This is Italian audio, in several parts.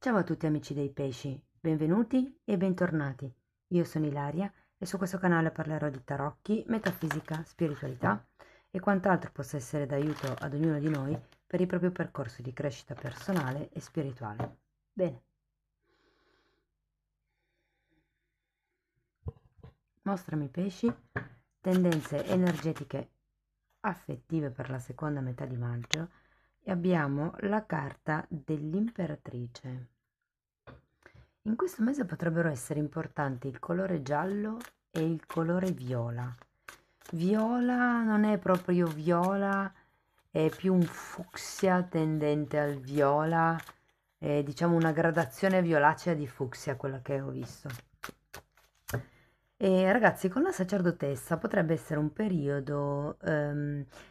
Ciao a tutti amici dei pesci, benvenuti e bentornati. Io sono Ilaria e su questo canale parlerò di tarocchi, metafisica, spiritualità e quant'altro possa essere d'aiuto ad ognuno di noi per il proprio percorso di crescita personale e spirituale. Bene, mostrami pesci, tendenze energetiche affettive per la seconda metà di maggio e abbiamo la carta dell'imperatrice. In questo mese potrebbero essere importanti il colore giallo e il colore viola. Viola non è proprio viola, è più un fucsia tendente al viola, è diciamo una gradazione violacea di fucsia quella che ho visto. E ragazzi, con la sacerdotessa potrebbe essere un periodo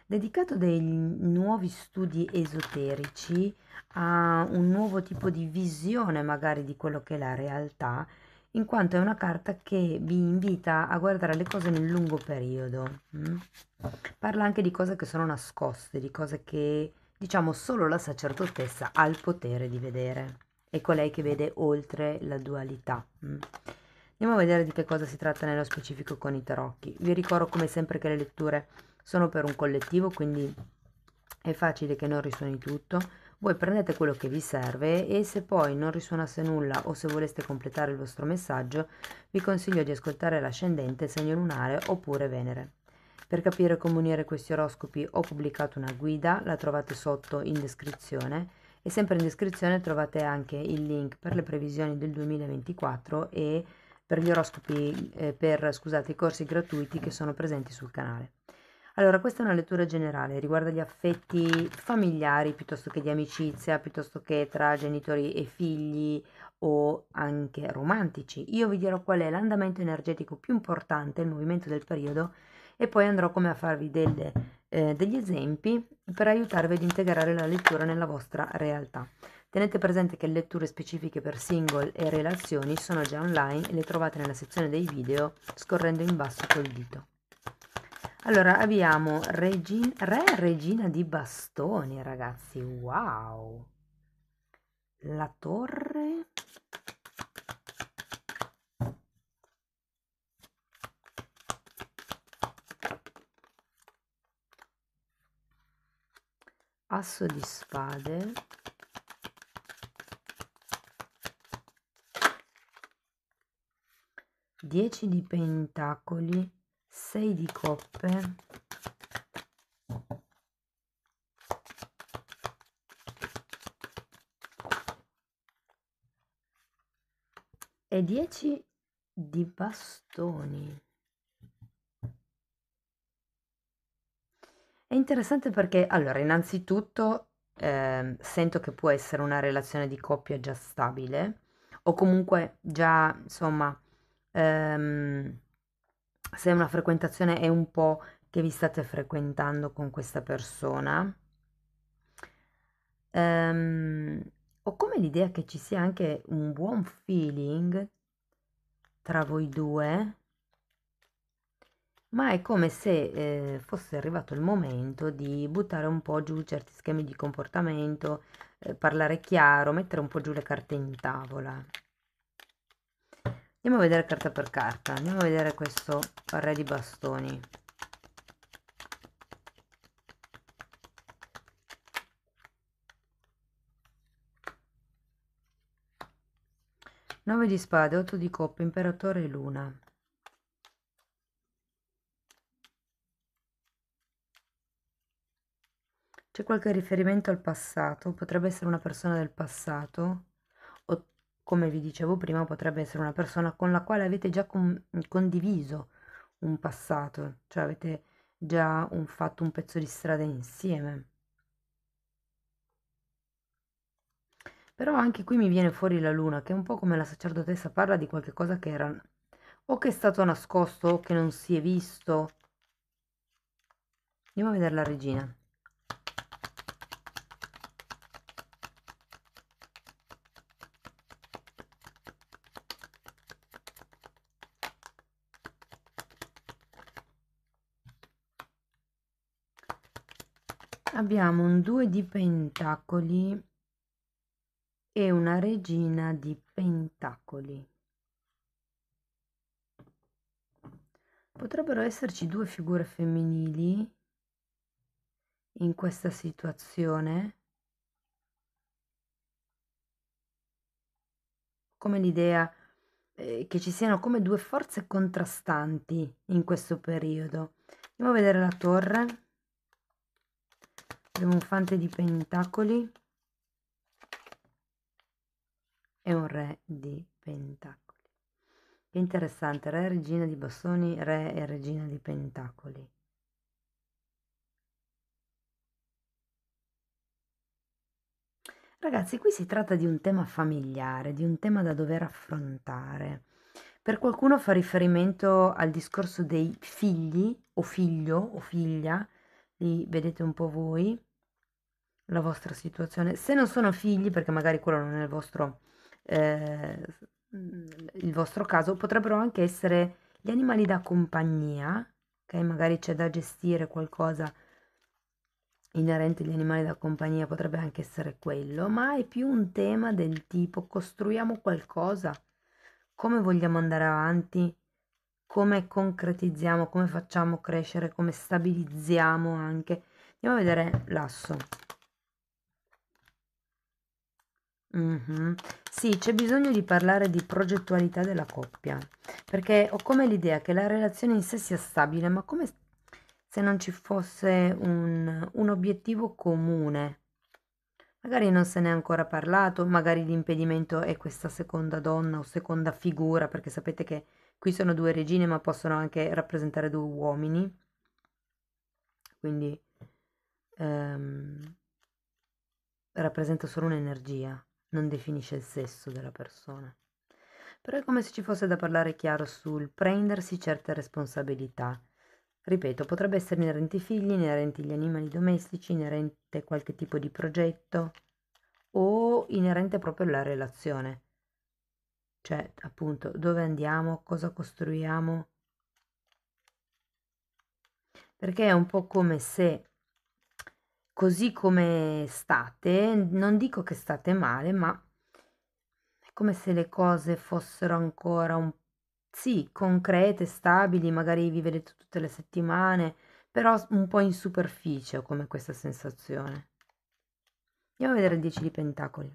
dedicato a dei nuovi studi esoterici, a un nuovo tipo di visione magari di quello che è la realtà, in quanto è una carta che vi invita a guardare le cose nel lungo periodo. Parla anche di cose che sono nascoste, di cose che diciamo solo la sacerdotessa ha il potere di vedere. È colei che vede oltre la dualità. Andiamo a vedere di che cosa si tratta nello specifico con i tarocchi. Vi ricordo come sempre che le letture sono per un collettivo, quindi è facile che non risuoni tutto. Voi prendete quello che vi serve e se poi non risuonasse nulla o se voleste completare il vostro messaggio, vi consiglio di ascoltare l'ascendente, segno lunare oppure Venere. Per capire come unire questi oroscopi ho pubblicato una guida, la trovate sotto in descrizione e sempre in descrizione trovate anche il link per le previsioni del 2024 e per gli oroscopi, scusate, i corsi gratuiti che sono presenti sul canale. Allora, questa è una lettura generale, riguarda gli affetti familiari piuttosto che di amicizia, piuttosto che tra genitori e figli o anche romantici. Io vi dirò qual è l'andamento energetico più importante, il movimento del periodo, e poi andrò come a farvi degli esempi per aiutarvi ad integrare la lettura nella vostra realtà. Tenete presente che le letture specifiche per single e relazioni sono già online e le trovate nella sezione dei video scorrendo in basso col dito. Allora abbiamo Re e Regina di bastoni, ragazzi, wow! La torre, asso di spade, 10 di pentacoli, 6 di coppe, e 10 di bastoni. È interessante perché, allora, innanzitutto sento che può essere una relazione di coppia già stabile o comunque già, insomma, ehm, se una frequentazione è un po' che vi state frequentando con questa persona. Ehm, Ho come l'idea che ci sia anche un buon feeling tra voi due, ma è come se fosse arrivato il momento di buttare un po' giù certi schemi di comportamento, parlare chiaro, mettere un po' giù le carte in tavola. Andiamo a vedere carta per carta, andiamo a vedere questo re di bastoni. Nove di spade, 8 di coppe, imperatore e luna. C'è qualche riferimento al passato, potrebbe essere una persona del passato, o come vi dicevo prima, potrebbe essere una persona con la quale avete già condiviso un passato, cioè avete già fatto un pezzo di strada insieme. Però anche qui mi viene fuori la luna, che è un po' come la sacerdotessa parla di qualche cosa che era o che è stato nascosto o che non si è visto. Andiamo a vedere la regina. Abbiamo un 2 di pentacoli e una regina di pentacoli. Potrebbero esserci due figure femminili in questa situazione, come l'idea che ci siano come due forze contrastanti in questo periodo. Andiamo a vedere la torre. Abbiamo un fante di pentacoli e un re di pentacoli. Che interessante, re, regina di bastoni, re e regina di pentacoli. Ragazzi, qui si tratta di un tema familiare, di un tema da dover affrontare. Per qualcuno fa riferimento al discorso dei figli, o figlio, o figlia, lì vedete un po' voi la vostra situazione. Se non sono figli, perché magari quello non è eh, il vostro caso, potrebbero anche essere gli animali da compagnia, ok? Magari c'è da gestire qualcosa inerente agli animali da compagnia, potrebbe anche essere quello, ma è più un tema del tipo costruiamo qualcosa, come vogliamo andare avanti, come concretizziamo, come facciamo crescere, come stabilizziamo anche. Andiamo a vedere l'asso. Mhm. Sì, c'è bisogno di parlare di progettualità della coppia, perché ho come l'idea che la relazione in sé sia stabile, ma come se non ci fosse un obiettivo comune. Magari non se n'è ancora parlato, magari l'impedimento è questa seconda donna o seconda figura, perché sapete che qui sono due regine, ma possono anche rappresentare due uomini, quindi ehm, rappresenta solo un'energia, non definisce il sesso della persona. Però è come se ci fosse da parlare chiaro sul prendersi certe responsabilità. Ripeto, potrebbe essere inerente ai figli, inerenti agli animali domestici, inerente a qualche tipo di progetto o inerente proprio alla relazione. Cioè, appunto, dove andiamo, cosa costruiamo. Perché è un po' come se, così come state, non dico che state male, ma è come se le cose fossero ancora sì, concrete, stabili, magari vi vedete tutte le settimane, però un po' in superficie ho come questa sensazione. Andiamo a vedere il 10 di pentacoli.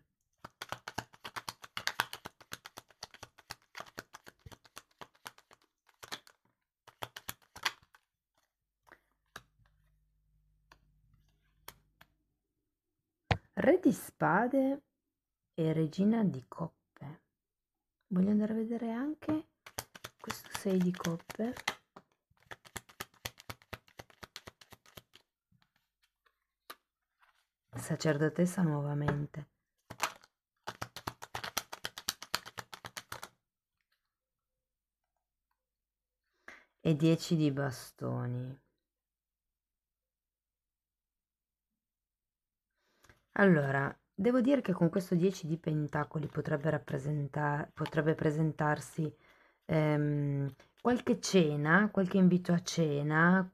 Re di spade e regina di coppe. Voglio andare a vedere anche questo 6 di coppe. Sacerdotessa nuovamente. E 10 di bastoni. Allora, devo dire che con questo 10 di pentacoli potrebbe presentarsi qualche cena, qualche invito a cena,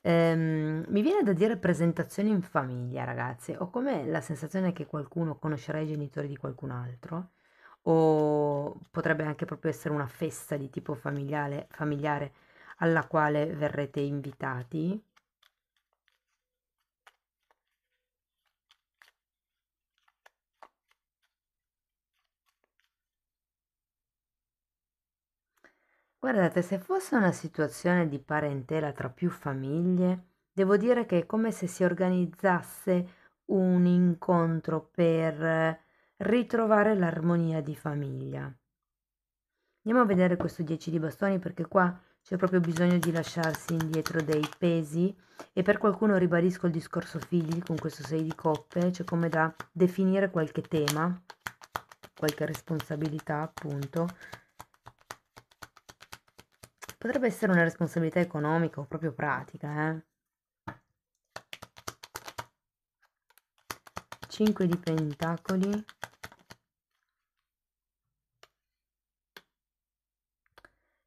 mi viene da dire presentazione in famiglia, ragazzi. Ho come la sensazione che qualcuno conoscerà i genitori di qualcun altro, o potrebbe anche proprio essere una festa di tipo familiare alla quale verrete invitati. Guardate, se fosse una situazione di parentela tra più famiglie, devo dire che è come se si organizzasse un incontro per ritrovare l'armonia di famiglia. Andiamo a vedere questo 10 di bastoni perché qua c'è proprio bisogno di lasciarsi indietro dei pesi e per qualcuno ribadisco il discorso figli con questo 6 di coppe, c'è come da definire qualche tema, qualche responsabilità appunto. Potrebbe essere una responsabilità economica o proprio pratica, eh. 5 di pentacoli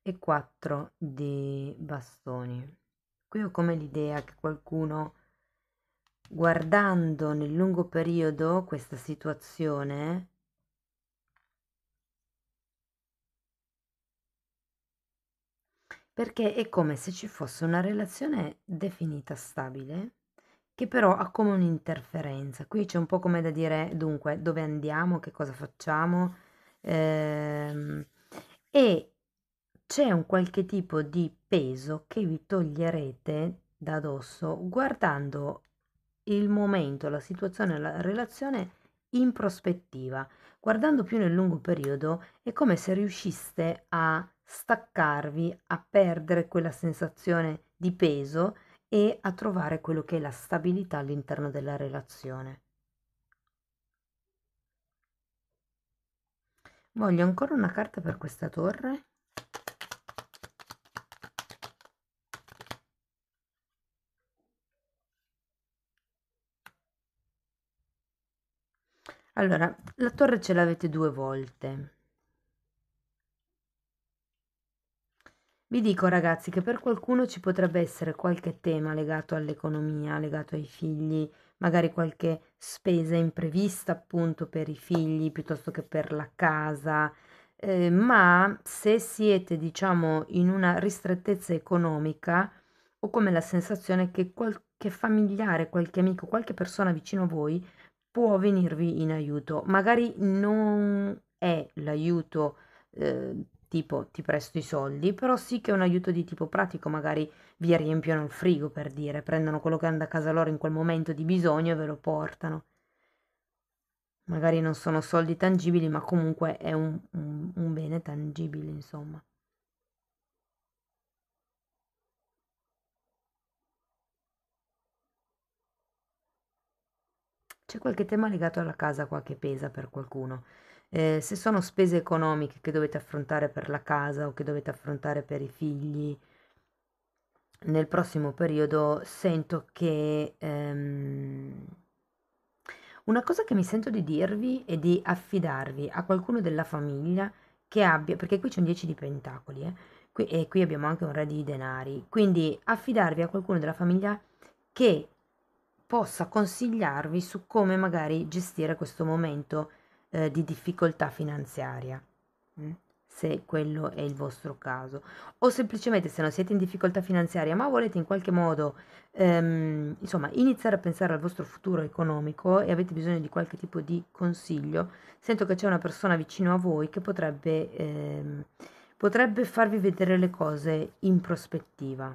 e 4 di bastoni. Qui ho come l'idea che qualcuno guardando nel lungo periodo questa situazione, perché è come se ci fosse una relazione definita stabile, che però ha come un'interferenza. Qui c'è un po' come da dire, dunque, dove andiamo, che cosa facciamo, ehm, e c'è un qualche tipo di peso che vi toglierete da dosso guardando il momento, la situazione, la relazione in prospettiva. Guardando più nel lungo periodo è come se riusciste a staccarvi, a perdere quella sensazione di peso e a trovare quello che è la stabilità all'interno della relazione. Voglio ancora una carta per questa torre. Allora, la torre ce l'avete due volte. Vi dico ragazzi che per qualcuno ci potrebbe essere qualche tema legato all'economia, legato ai figli, magari qualche spesa imprevista appunto per i figli piuttosto che per la casa, ma se siete diciamo in una ristrettezza economica ho come la sensazione che qualche familiare, qualche amico, qualche persona vicino a voi può venirvi in aiuto. Magari non è l'aiuto tipo ti presto i soldi, però sì che è un aiuto di tipo pratico, magari vi riempiono il frigo per dire, prendono quello che hanno da casa loro in quel momento di bisogno e ve lo portano. Magari non sono soldi tangibili, ma comunque è un bene tangibile, insomma. C'è qualche tema legato alla casa qua che pesa per qualcuno. Se sono spese economiche che dovete affrontare per la casa o che dovete affrontare per i figli, nel prossimo periodo sento che una cosa che mi sento di dirvi è di affidarvi a qualcuno della famiglia che abbia, perché qui c'è un 10 di pentacoli, e qui abbiamo anche un re di denari, quindi affidarvi a qualcuno della famiglia che possa consigliarvi su come magari gestire questo momento di difficoltà finanziaria, mm, se quello è il vostro caso, o semplicemente se non siete in difficoltà finanziaria, ma volete in qualche modo, insomma, iniziare a pensare al vostro futuro economico e avete bisogno di qualche tipo di consiglio, sento che c'è una persona vicino a voi che potrebbe farvi vedere le cose in prospettiva.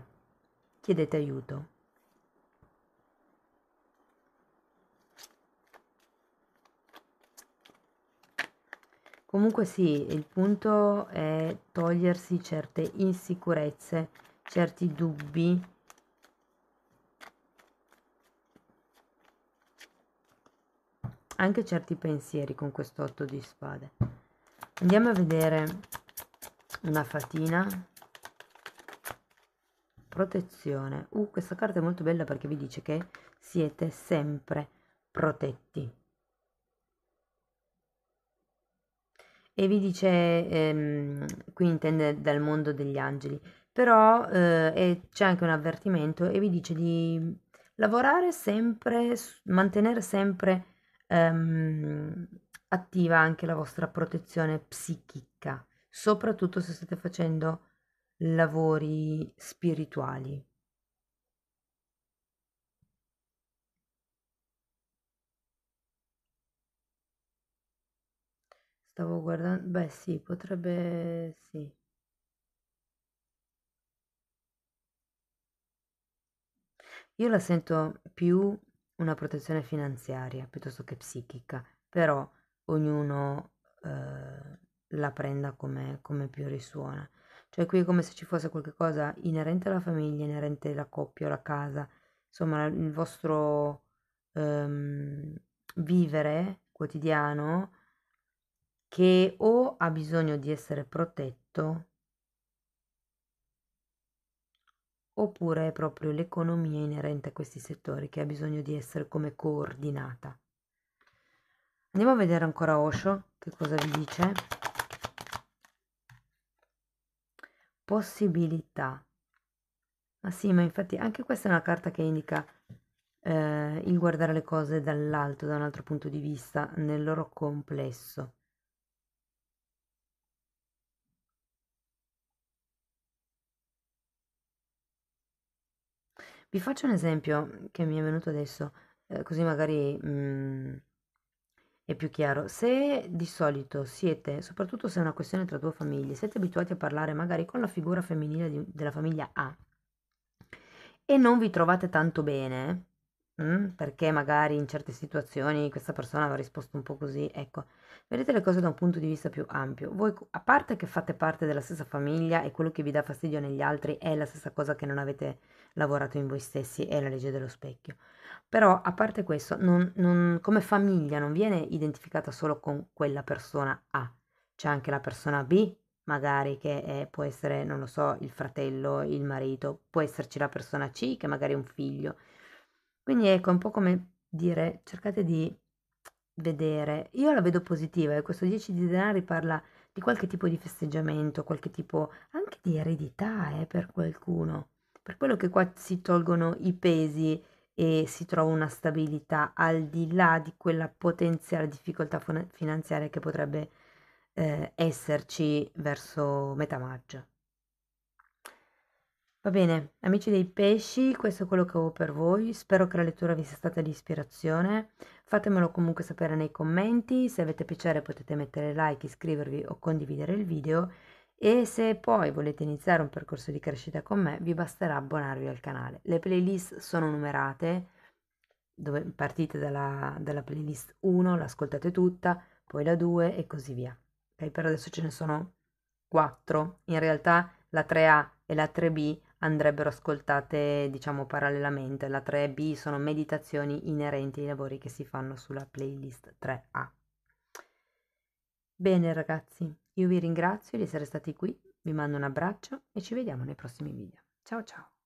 Chiedete aiuto. Comunque sì, il punto è togliersi certe insicurezze, certi dubbi, anche certi pensieri con questo 8 di spade. Andiamo a vedere una fatina. Protezione. Questa carta è molto bella perché vi dice che siete sempre protetti. E vi dice, qui intende dal mondo degli angeli, però c'è anche un avvertimento e vi dice di lavorare sempre, mantenere sempre ehm, attiva anche la vostra protezione psichica, soprattutto se state facendo lavori spirituali. Stavo guardando, beh sì, potrebbe, sì. Io la sento più una protezione finanziaria piuttosto che psichica, però ognuno la prenda come più risuona. Cioè qui è come se ci fosse qualcosa inerente alla famiglia, inerente alla coppia, alla casa, insomma il vostro ehm, vivere quotidiano che o ha bisogno di essere protetto oppure è proprio l'economia inerente a questi settori che ha bisogno di essere come coordinata. Andiamo a vedere ancora Osho, che cosa vi dice. Possibilità. Ma sì, ma infatti anche questa è una carta che indica il guardare le cose dall'alto, da un altro punto di vista, nel loro complesso. Vi faccio un esempio che mi è venuto adesso, così magari è più chiaro. Se di solito siete, soprattutto se è una questione tra due famiglie, siete abituati a parlare magari con la figura femminile della famiglia A e non vi trovate tanto bene, perché magari in certe situazioni questa persona aveva risposto un po' così, ecco, vedete le cose da un punto di vista più ampio. Voi, a parte che fate parte della stessa famiglia e quello che vi dà fastidio negli altri è la stessa cosa che non avete lavorato in voi stessi, è la legge dello specchio. Però, a parte questo, come famiglia non viene identificata solo con quella persona A, c'è anche la persona B, magari può essere, non lo so, il fratello, il marito, può esserci la persona C che magari è un figlio. Quindi ecco, è un po' come dire, cercate di vedere. Io la vedo positiva e questo 10 di denari parla di qualche tipo di festeggiamento, qualche tipo anche di eredità, per qualcuno. Per quello che qua si tolgono i pesi e si trova una stabilità al di là di quella potenziale difficoltà finanziaria che potrebbe esserci verso metà maggio. Va bene, amici dei pesci, questo è quello che avevo per voi. Spero che la lettura vi sia stata di ispirazione. Fatemelo comunque sapere nei commenti. Se avete piacere potete mettere like, iscrivervi o condividere il video. E se poi volete iniziare un percorso di crescita con me, vi basterà abbonarvi al canale. Le playlist sono numerate, dove partite dalla playlist 1, l'ascoltate tutta, poi la 2 e così via. Ok, per adesso ce ne sono 4. In realtà la 3A e la 3B andrebbero ascoltate, diciamo, parallelamente. La 3B sono meditazioni inerenti ai lavori che si fanno sulla playlist 3A. Bene ragazzi, io vi ringrazio di essere stati qui, vi mando un abbraccio e ci vediamo nei prossimi video. Ciao ciao!